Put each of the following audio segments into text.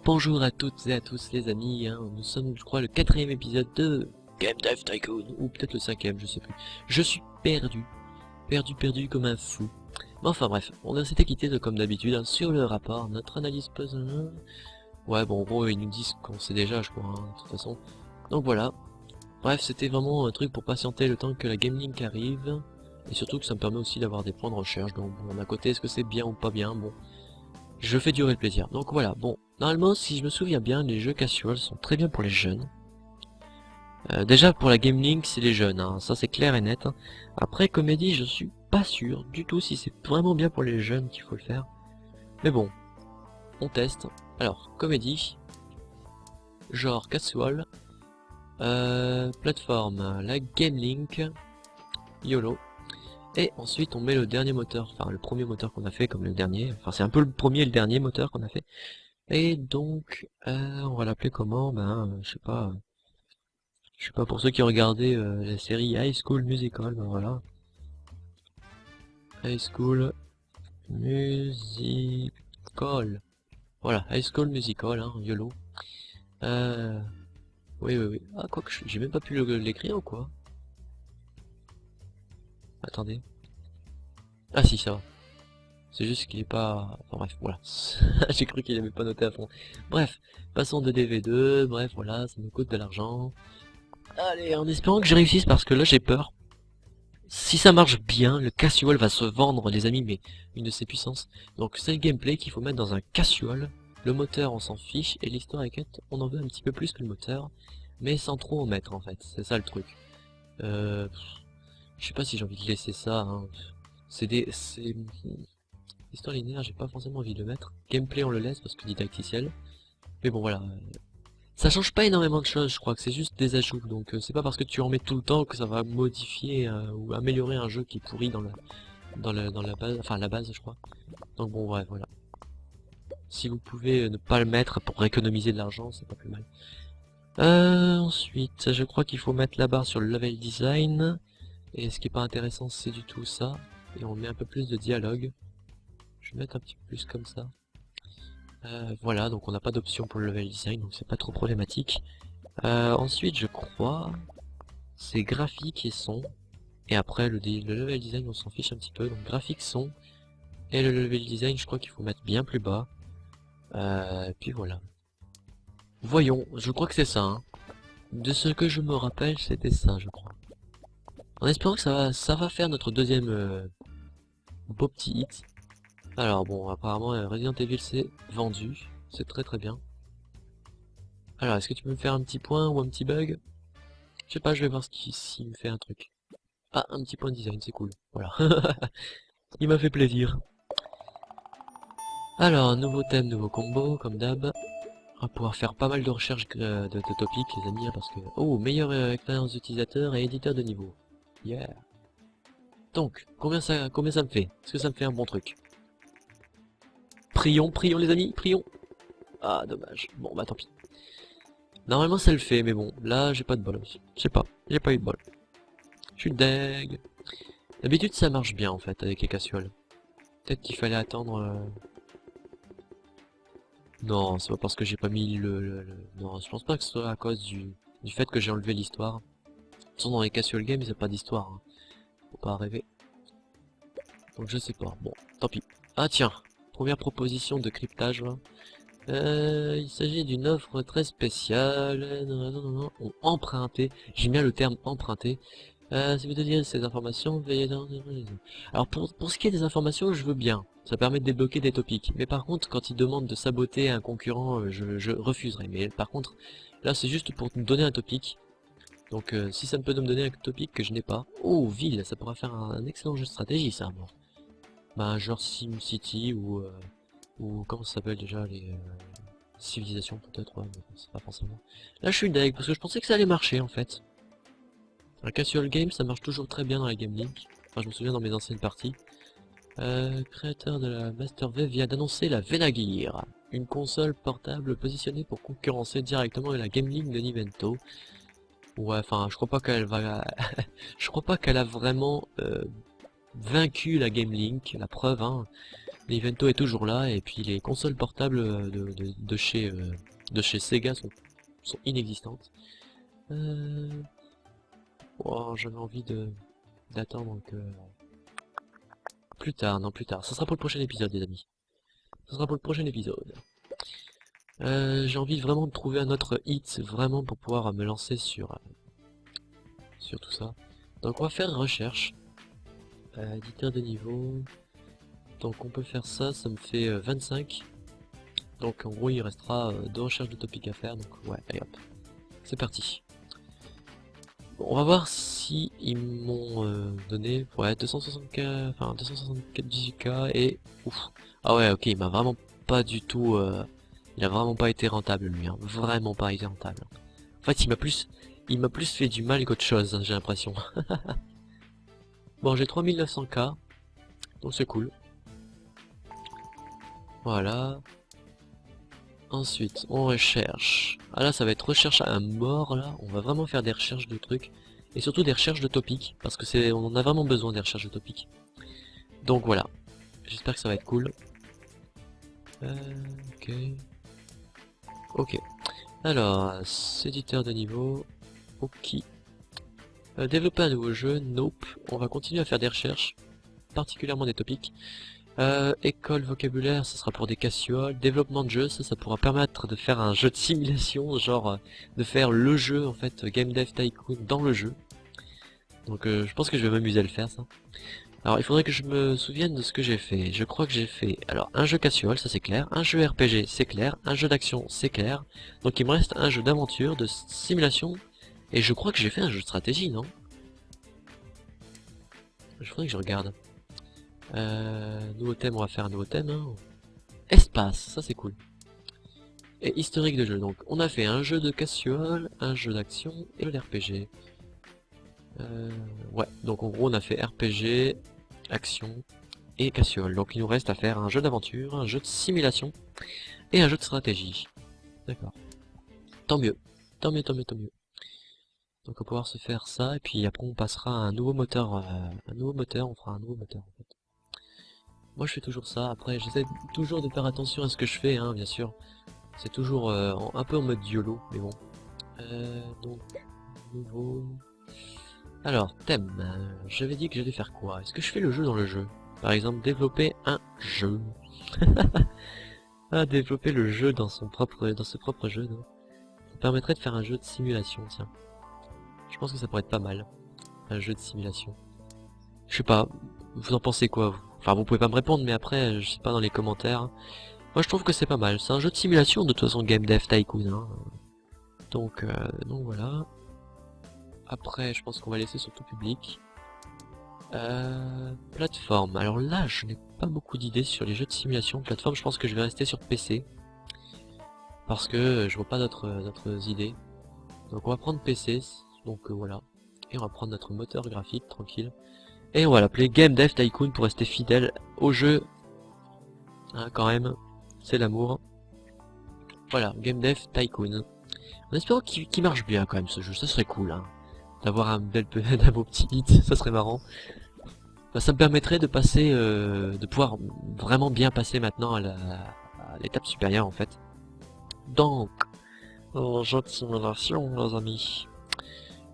Bonjour à toutes et à tous les amis, nous sommes je crois le quatrième épisode de Game Dive Tycoon, ou peut-être le cinquième, je sais plus. Je suis perdu comme un fou. Mais enfin bref, on s'était quitté comme d'habitude sur le rapport, notre analyse puzzle. Ouais bon en gros ils nous disent qu'on sait déjà je crois, de toute façon. Donc voilà, bref c'était vraiment un truc pour patienter le temps que la Game Link arrive. Et surtout que ça me permet aussi d'avoir des points de recherche, donc bon d'un côté est-ce que c'est bien ou pas bien, bon. Je fais durer le plaisir. Donc voilà, bon, normalement, si je me souviens bien, les jeux casual sont très bien pour les jeunes. Déjà, pour la Game Link, c'est les jeunes, ça c'est clair et net. Après, comédie, je suis pas sûr du tout si c'est vraiment bien pour les jeunes qu'il faut le faire. Mais bon, on teste. Alors, comédie, genre casual, plateforme, la Game Link, YOLO. Et ensuite, on met le dernier moteur, enfin le premier moteur qu'on a fait comme le dernier. Enfin, c'est un peu le premier et le dernier moteur qu'on a fait. Et donc, on va l'appeler comment? Je sais pas pour ceux qui ont regardé la série High School Musical, ben voilà. High School Musical. Voilà, High School Musical, YOLO. Euh, oui. Ah, quoi que j'ai même pas pu l'écrire ou quoi? Attendez. Ah si, ça va. C'est juste qu'il est pas... Enfin bref, voilà. J'ai cru qu'il avait pas noté à fond. Bref, passons de DV2, bref, voilà, ça nous coûte de l'argent. Allez, en espérant que je réussisse parce que là j'ai peur. Si ça marche bien, le casual va se vendre, les amis, mais une de ses puissances. Donc c'est le gameplay qu'il faut mettre dans un casual. Le moteur, on s'en fiche, et l'histoire et quête, on en veut un petit peu plus que le moteur, mais sans trop en mettre en fait. C'est ça le truc. Je sais pas si j'ai envie de laisser ça. C'est histoire linéaire, j'ai pas forcément envie de le mettre. Gameplay, on le laisse parce que didacticiel. Mais bon, voilà. Ça change pas énormément de choses, je crois que c'est juste des ajouts. Donc c'est pas parce que tu en mets tout le temps que ça va modifier ou améliorer un jeu qui est pourri dans la base, enfin la base je crois. Donc bon bref voilà. Si vous pouvez ne pas le mettre pour économiser de l'argent, c'est pas plus mal. Ensuite, je crois qu'il faut mettre la barre sur le level design. Et ce qui est pas intéressant, c'est du tout ça. Et on met un peu plus de dialogue. Je vais mettre un petit peu plus comme ça. Voilà, donc on n'a pas d'option pour le level design, donc c'est pas trop problématique. Ensuite, je crois, c'est graphique et son. Et après, le level design, on s'en fiche un petit peu. Donc graphique, son. Et le level design, je crois qu'il faut mettre bien plus bas. Puis voilà. Voyons, je crois que c'est ça. De ce que je me rappelle, c'était ça, je crois. En espérant que ça va faire notre deuxième beau petit hit. Alors bon, apparemment Resident Evil c'est vendu. C'est très bien. Alors, est-ce que tu peux me faire un petit point ou un petit bug? Je sais pas, je vais voir s'il me fait un truc. Ah, un petit point de design, c'est cool. Voilà. Il m'a fait plaisir. Alors, nouveau thème, nouveau combo, comme d'hab. On va pouvoir faire pas mal de recherches de topics, les amis, parce que... Oh, meilleure expérience d'utilisateur et éditeur de niveau. Yeah. Donc, combien ça me fait? Est-ce que ça me fait un bon truc? Prions les amis, prions. Ah, dommage. Bon, bah tant pis. Normalement, ça le fait, mais bon, là, j'ai pas de bol aussi. Je sais pas, j'ai pas eu de bol. Je suis deg. D'habitude, ça marche bien, en fait, avec les cassioles. Peut-être qu'il fallait attendre... Non, c'est pas parce que j'ai pas mis Non, je pense pas que ce soit à cause du fait que j'ai enlevé l'histoire. De toute façon, dans les casual games, il n'y a pas d'histoire. Faut pas rêver. Donc je sais pas. Bon, tant pis. Ah tiens, première proposition de cryptage là. Il s'agit d'une offre très spéciale. Non. Emprunté. J'aime bien le terme emprunté. Si vous désirez ces informations, veuillez dans... Alors pour ce qui est des informations, je veux bien. Ça permet de débloquer des topics. Mais par contre, quand il demande de saboter un concurrent, je refuserai. Mais par contre, là c'est juste pour me donner un topic. Donc si ça me peut me donner un topic que je n'ai pas. Oh, ville, ça pourra faire un excellent jeu de stratégie ça, bon. Bah genre SimCity ou comment ça s'appelle déjà les civilisations peut-être, ouais, mais bon, c'est pas forcément. Là je suis deg parce que je pensais que ça allait marcher en fait. Un casual game ça marche toujours très bien dans la Game Link. Enfin je me souviens dans mes anciennes parties. Créateur de la Master V vient d'annoncer la Venagear, une console portable positionnée pour concurrencer directement la Game Link de Nintendo. Ouais, enfin je crois pas qu'elle va je crois pas qu'elle a vraiment vaincu la Game Link, la preuve L'Evento est toujours là, et puis les consoles portables de chez Sega sont inexistantes. Oh, j'avais envie d'attendre que... Plus tard, non plus tard. Ça sera pour le prochain épisode, les amis. Ça sera pour le prochain épisode. J'ai envie vraiment de trouver un autre hit, vraiment pour pouvoir me lancer sur tout ça. Donc on va faire recherche. Éditeur de niveau. Donc on peut faire ça, ça me fait 25. Donc en gros il restera 2 recherches de topic à faire, donc ouais, allez hop. C'est parti. Bon, on va voir si ils m'ont donné ouais 264, enfin 264 18K et ouf. Ah ouais ok, il m'a vraiment pas du tout il a vraiment pas été rentable lui, hein. Vraiment pas été rentable. En fait il m'a plus fait du mal qu'autre chose, hein, j'ai l'impression. Bon j'ai 3900K, donc c'est cool. Voilà. Ensuite, on recherche. Ah là, ça va être recherche à un mort, là. On va vraiment faire des recherches de trucs. Et surtout des recherches de topics. Parce que on en a vraiment besoin des recherches de topics. Donc voilà. J'espère que ça va être cool. Ok. Ok. Alors, éditeur de niveau. Ok. Développer un nouveau jeu. Nope. On va continuer à faire des recherches. Particulièrement des topics. École vocabulaire, ça sera pour des cassuoles. Développement de jeu, ça pourra permettre de faire un jeu de simulation, genre de faire le jeu en fait, Game Dev Tycoon dans le jeu. Donc je pense que je vais m'amuser à le faire ça. Alors il faudrait que je me souvienne de ce que j'ai fait. Je crois que j'ai fait, alors un jeu cassuole, ça c'est clair, un jeu RPG, c'est clair, un jeu d'action, c'est clair. Donc il me reste un jeu d'aventure, de simulation, et je crois que j'ai fait un jeu de stratégie, non? Je faudrait que je regarde. Nouveau thème, on va faire un nouveau thème. Hein. Espace, ça c'est cool. Et historique de jeu, donc on a fait un jeu de cassuole, un jeu d'action et le RPG. Ouais, donc en gros on a fait RPG, action et cassuole. Donc il nous reste à faire un jeu d'aventure, un jeu de simulation et un jeu de stratégie. D'accord. Tant mieux, tant mieux, tant mieux, tant mieux. Donc on va pouvoir se faire ça et puis après on passera à un nouveau moteur, on fera un nouveau moteur en fait. Moi je fais toujours ça, après j'essaie toujours de faire attention à ce que je fais, hein, bien sûr. C'est toujours un peu en mode YOLO, mais bon. Donc, nouveau... Alors, thème, j'avais dit que j'allais faire quoi? Est-ce que je fais le jeu dans le jeu? Par exemple, développer un jeu. Ah, développer le jeu dans ce propre jeu, non? Ça permettrait de faire un jeu de simulation, tiens. Je pense que ça pourrait être pas mal. Un jeu de simulation. Je sais pas, vous en pensez quoi, vous? Enfin, vous pouvez pas me répondre, mais après, je sais pas dans les commentaires. Moi, je trouve que c'est pas mal. C'est un jeu de simulation, de toute façon, Game Dev Tycoon, hein. Donc voilà. Après, je pense qu'on va laisser sur tout public. Plateforme. Alors là, je n'ai pas beaucoup d'idées sur les jeux de simulation. Plateforme, je pense que je vais rester sur PC. Parce que je vois pas d'autres idées. Donc on va prendre PC. Donc voilà. Et on va prendre notre moteur graphique, tranquille. Et on va l'appeler Game Dev Tycoon pour rester fidèle au jeu. Hein, quand même. C'est l'amour. Voilà, Game Dev Tycoon. En espérant qu'il marche bien quand même ce jeu. Ça serait cool, hein. D'avoir un beau petit hit, ça serait marrant. Bah, ça me permettrait de passer, de pouvoir vraiment bien passer maintenant à l'étape supérieure en fait. Donc, jeu de simulation, les amis.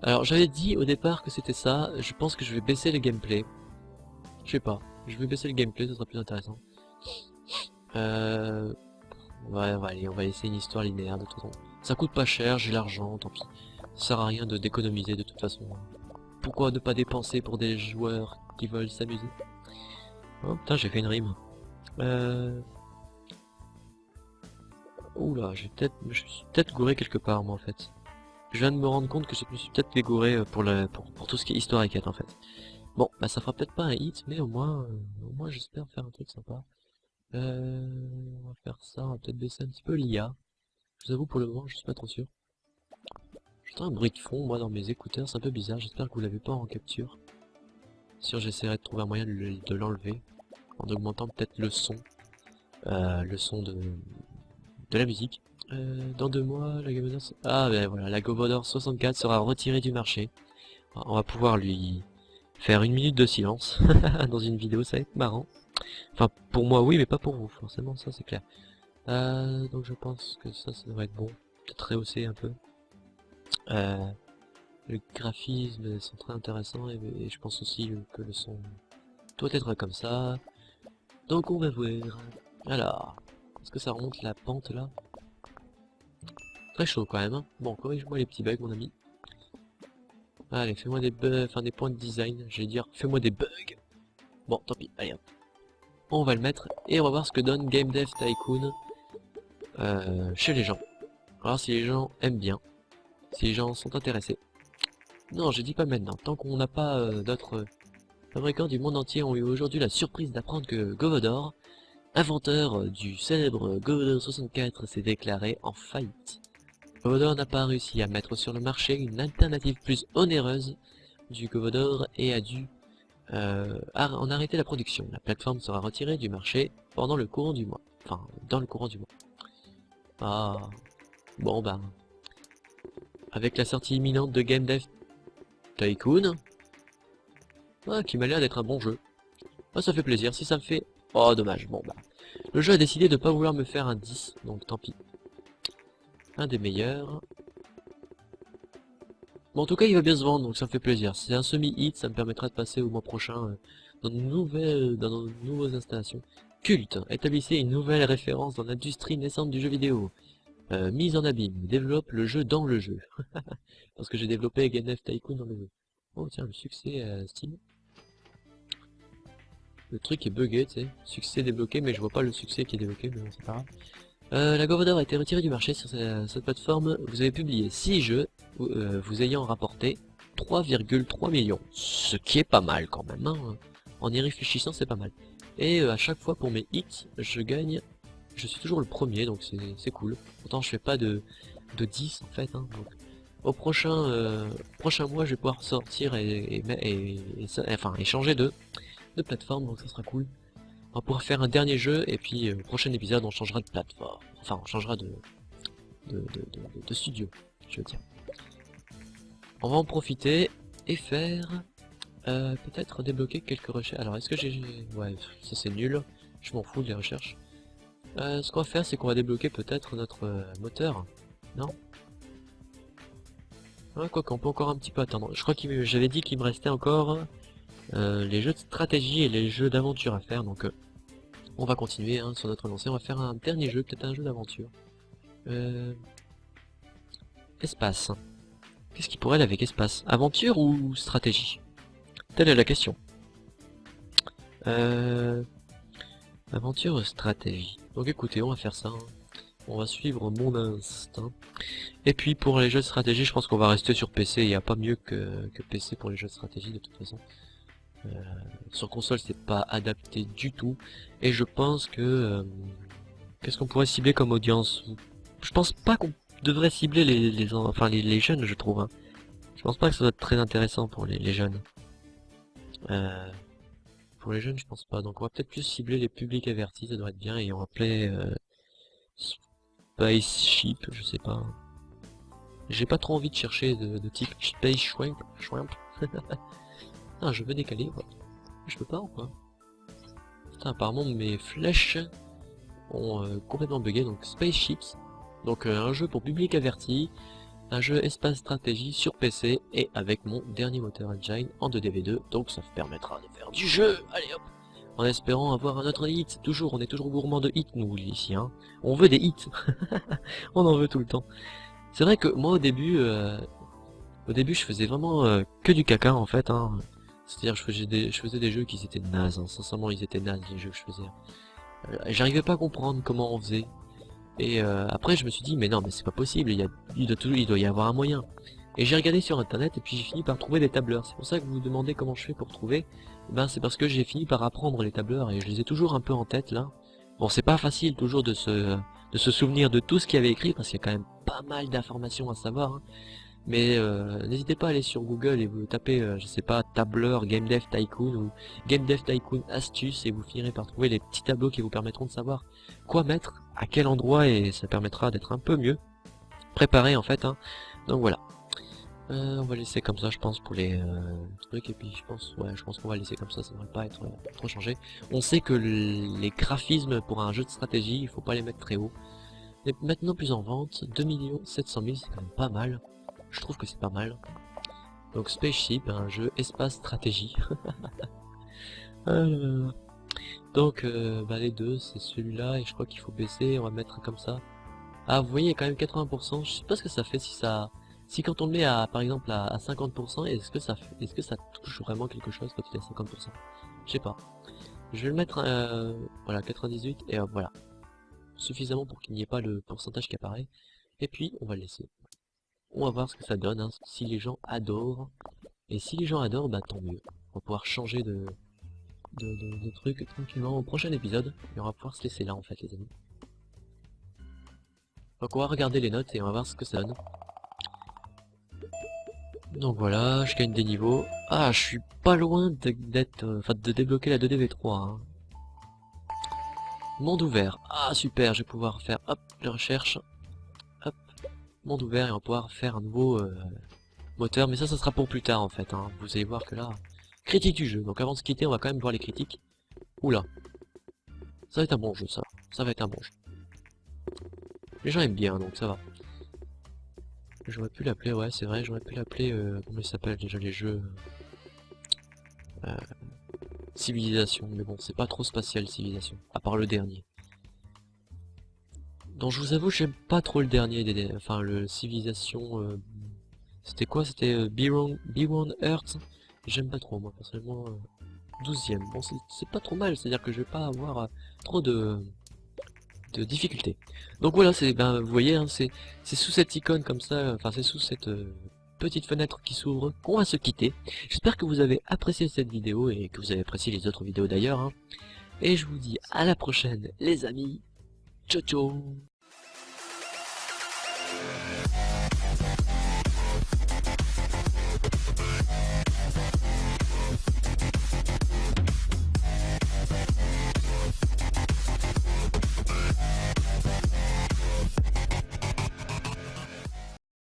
Alors j'avais dit au départ que c'était ça, je pense que je vais baisser le gameplay. Je sais pas, je vais baisser le gameplay, ce sera plus intéressant. Ouais, on va laisser une histoire linéaire de toute façon. Ça coûte pas cher, j'ai l'argent, tant pis. Ça sert à rien de d'économiser de toute façon. Pourquoi ne pas dépenser pour des joueurs qui veulent s'amuser? Oh putain, j'ai fait une rime. Oula, je suis peut-être gouré quelque part moi en fait. Je viens de me rendre compte que je me suis peut-être dégouré pour tout ce qui est histoire et quête en fait. Bon, bah ça fera peut-être pas un hit, mais au moins j'espère faire un truc sympa. On va faire ça, on va peut-être baisser un petit peu l'IA. Je vous avoue pour le moment, je suis pas trop sûr. J'entends un bruit de fond, moi, dans mes écouteurs, c'est un peu bizarre, j'espère que vous l'avez pas en capture. Sûr, j'essaierai de trouver un moyen de l'enlever, en augmentant peut-être le son de la musique. Dans 2 mois, la Game Boy... Ah ben voilà, la Commodore 64 sera retirée du marché. On va pouvoir lui faire 1 minute de silence dans une vidéo, ça va être marrant. Enfin, pour moi oui, mais pas pour vous, forcément, ça c'est clair. Donc je pense que ça devrait être bon. Peut-être rehausser un peu. Le graphisme sont très intéressants et je pense aussi que le son doit être comme ça. Donc on va voir. Alors, est-ce que ça remonte la pente là? Très chaud quand même, hein. Bon, corrige-moi les petits bugs mon ami. Allez, fais-moi des bugs, enfin des points de design, j'allais dire, fais-moi des bugs. Bon, tant pis, allez hop. On va le mettre et on va voir ce que donne Game Dev Tycoon chez les gens. On va voir si les gens aiment bien, si les gens sont intéressés. Non, je dis pas maintenant, tant qu'on n'a pas d'autres fabricants du monde entier ont eu aujourd'hui la surprise d'apprendre que Govodor, inventeur du célèbre Govodor 64, s'est déclaré en faillite. Govodor n'a pas réussi à mettre sur le marché une alternative plus onéreuse du Govodor et a dû en arrêter la production. La plateforme sera retirée du marché pendant le courant du mois. Enfin, dans le courant du mois. Ah, bon bah, avec la sortie imminente de Game Dev Tycoon, qui m'a l'air d'être un bon jeu. Ah, ça fait plaisir, si ça me fait... Oh, dommage, bon bah. Le jeu a décidé de pas vouloir me faire un 10, donc tant pis. Un des meilleurs. Bon, en tout cas, il va bien se vendre, donc ça me fait plaisir. Si c'est un semi-hit, ça me permettra de passer au mois prochain dans de nouvelles installations. Culte, établissez une nouvelle référence dans l'industrie naissante du jeu vidéo. Mise en abîme, développe le jeu dans le jeu. Parce que j'ai développé Game Dev Tycoon dans le jeu. Oh tiens, le succès Steam. Le truc est bugué, tu sais. Succès débloqué, mais je vois pas le succès qui est débloqué, mais bon, c'est pas grave. La Govodor a été retirée du marché sur cette plateforme. Vous avez publié 6 jeux, vous ayant rapporté 3,3 millions. Ce qui est pas mal quand même, hein. En y réfléchissant, c'est pas mal. Et à chaque fois pour mes hits, je gagne. Je suis toujours le premier, donc c'est cool. Pourtant, je fais pas de 10 en fait. Hein, donc, au prochain mois, je vais pouvoir sortir enfin échanger de plateforme, donc ça sera cool. On va pouvoir faire un dernier jeu et puis au prochain épisode on changera de plateforme. Enfin on changera de studio, je veux dire. On va en profiter et faire peut-être débloquer quelques recherches. Alors est-ce que j'ai... Ouais, ça c'est nul. Je m'en fous des recherches. Ce qu'on va faire c'est qu'on va débloquer peut-être notre moteur. Non? Ah, quoi qu'on peut encore un petit peu attendre. Je crois que j'avais dit qu'il me restait encore les jeux de stratégie et les jeux d'aventure à faire, donc on va continuer hein, sur notre lancée, on va faire un dernier jeu, peut-être un jeu d'aventure. Espace. Qu'est-ce qui pourrait aller avec espace? Aventure ou stratégie? Telle est la question. Aventure ou stratégie? Donc écoutez, on va faire ça. Hein. On va suivre mon instinct. Et puis pour les jeux de stratégie, je pense qu'on va rester sur PC. Il n'y a pas mieux que PC pour les jeux de stratégie de toute façon. Sur console c'est pas adapté du tout et je pense que qu'est-ce qu'on pourrait cibler comme audience? Je pense pas qu'on devrait cibler les jeunes, je trouve hein. Je pense pas que ça doit être très intéressant pour les jeunes. Pour les jeunes je pense pas, donc on va peut-être plus cibler les publics avertis, ça devrait être bien, et on va appeler Spaceship, je sais pas. J'ai pas trop envie de chercher de type Space Shrimp. Ah, je veux décaler, ouais. Je peux pas ou quoi? Putain, apparemment mes flèches ont complètement bugué, donc Spaceships. Donc un jeu pour public averti, un jeu espace stratégie sur PC et avec mon dernier moteur engine en 2DV2, donc ça me permettra de faire du jeu, allez hop, en espérant avoir un autre hit, on est toujours gourmand de hits nous ici, hein. On veut des hits, on en veut tout le temps. C'est vrai que moi au début je faisais vraiment que du caca en fait, hein. C'est-à-dire je faisais des jeux qui étaient nazes, hein. Sincèrement ils étaient nazes les jeux que je faisais. J'arrivais pas à comprendre comment on faisait. Et après je me suis dit mais non mais c'est pas possible, il doit y avoir un moyen. Et j'ai regardé sur internet et puis j'ai fini par trouver des tableurs. C'est pour ça que vous vous demandez comment je fais pour trouver. Ben c'est parce que j'ai fini par apprendre les tableurs et je les ai toujours un peu en tête là. Bon c'est pas facile toujours de se souvenir de tout ce qu'il y avait écrit parce qu'il y a quand même pas mal d'informations à savoir. Hein. Mais n'hésitez pas à aller sur Google et vous tapez, je sais pas, tableur Game Dev Tycoon ou Game Dev Tycoon astuce et vous finirez par trouver les petits tableaux qui vous permettront de savoir quoi mettre, à quel endroit et ça permettra d'être un peu mieux préparé en fait. Hein. Donc voilà. On va laisser comme ça, je pense, pour les trucs, et puis je pense qu'on va laisser comme ça devrait pas être trop changé. On sait que les graphismes pour un jeu de stratégie, il faut pas les mettre très haut. Mais maintenant plus en vente, 2 700 000, c'est quand même pas mal. Je trouve que c'est pas mal. Donc Spaceship, un jeu espace stratégie. Donc bah, les deux, c'est celui-là, et je crois qu'il faut baisser, on va mettre comme ça. Ah, vous voyez, il y a quand même 80%, je sais pas ce que ça fait si ça... Si quand on le met à, par exemple, à 50%, est-ce que ça touche vraiment quelque chose quand il est à 50%? Je sais pas. Je vais le mettre, voilà, 98, et voilà. Suffisamment pour qu'il n'y ait pas le pourcentage qui apparaît. Et puis, on va le laisser. On va voir ce que ça donne, hein, si les gens adorent. Et si les gens adorent, bah tant mieux. On va pouvoir changer de trucs tranquillement au prochain épisode. Et on va pouvoir se laisser là, en fait, les amis. Donc on va regarder les notes et on va voir ce que ça donne. Donc voilà, je gagne des niveaux. Ah, je suis pas loin d'être, enfin de débloquer la 2DV3. Hein. Monde ouvert. Ah super, je vais pouvoir faire hop les recherches. Hop, monde ouvert et on va pouvoir faire un nouveau moteur. Mais ça sera pour plus tard en fait. Hein. Vous allez voir que là, critique du jeu. Donc avant de se quitter, on va quand même voir les critiques. Oula, ça va être un bon jeu ça. Ça va être un bon jeu. Les gens aiment bien donc ça va. J'aurais pu l'appeler, ouais c'est vrai, j'aurais pu l'appeler, comment il s'appelle déjà les jeux Civilisation, mais bon, c'est pas trop spatial Civilisation, à part le dernier. Donc je vous avoue, j'aime pas trop le dernier, enfin le Civilisation, c'était quoi? C'était Beyond Earth. J'aime pas trop, moi personnellement, 12e. Bon, c'est pas trop mal, c'est-à-dire que je vais pas avoir trop de difficultés. Donc voilà, ben, vous voyez, hein, c'est sous cette icône comme ça, enfin c'est sous cette petite fenêtre qui s'ouvre qu'on va se quitter. J'espère que vous avez apprécié cette vidéo et que vous avez apprécié les autres vidéos d'ailleurs. Hein. Et je vous dis à la prochaine les amis. Ciao ciao.